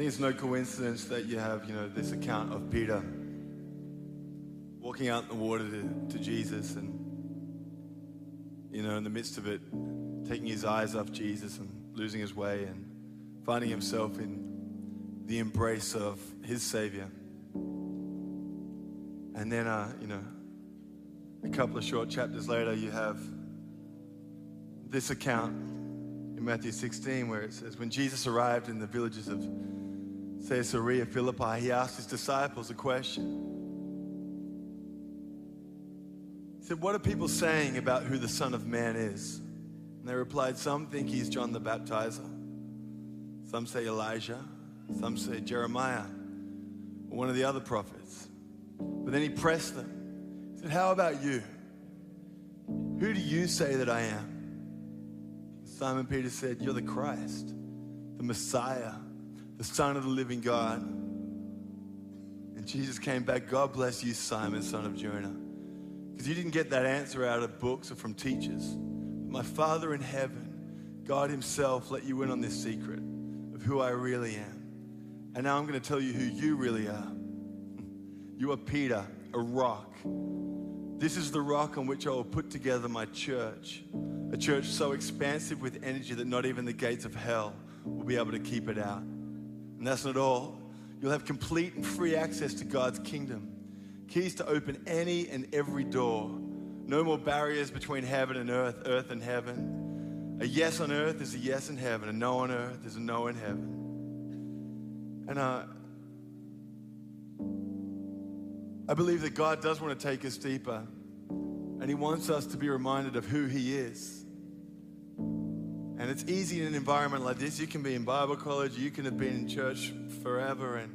it's no coincidence that you have, this account of Peter walking out in the water to Jesus and, in the midst of it, taking his eyes off Jesus and losing his way and finding himself in the embrace of his Savior. And then, a couple of short chapters later, you have this account in Matthew 16 where it says, when Jesus arrived in the villages of Caesarea Philippi, he asked his disciples a question. He said, what are people saying about who the Son of Man is? And they replied, some think he's John the Baptizer. Some say Elijah. Some say Jeremiah or one of the other prophets. But then he pressed them. He said, how about you? Who do you say that I am? Simon Peter said, you're the Christ, the Messiah, the Son of the living God. And Jesus came back, God bless you, Simon, son of Jonah. Because you didn't get that answer out of books or from teachers. But my Father in heaven, God himself, let you in on this secret of who I really am. And now I'm going to tell you who you really are. You are Peter, a rock. This is the rock on which I will put together my church. A church so expansive with energy that not even the gates of hell will be able to keep it out. And that's not all. You'll have complete and free access to God's kingdom. Keys to open any and every door. No more barriers between heaven and earth and heaven. A yes on earth is a yes in heaven. A no on earth is a no in heaven. And I believe that God does want to take us deeper. And he wants us to be reminded of who he is. And it's easy in an environment like this. You can be in Bible college. You can have been in church forever. And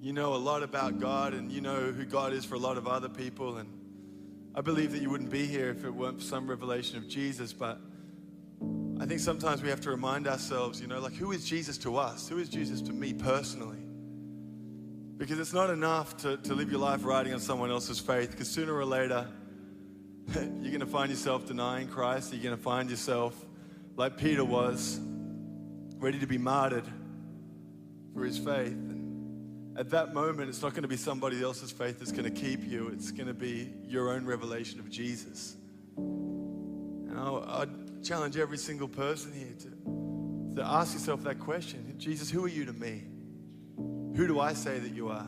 you know a lot about God. And you know who God is for a lot of other people. And I believe that you wouldn't be here if it weren't for some revelation of Jesus. But I think sometimes we have to remind ourselves, who is Jesus to us? Who is Jesus to me personally? Because it's not enough to live your life riding on someone else's faith, because sooner or later, you're going to find yourself denying Christ. You're going to find yourself, like Peter was, ready to be martyred for his faith. And at that moment, it's not going to be somebody else's faith that's going to keep you. It's going to be your own revelation of Jesus. And I'd challenge every single person here to ask yourself that question. Jesus, who are you to me? Who do I say that you are?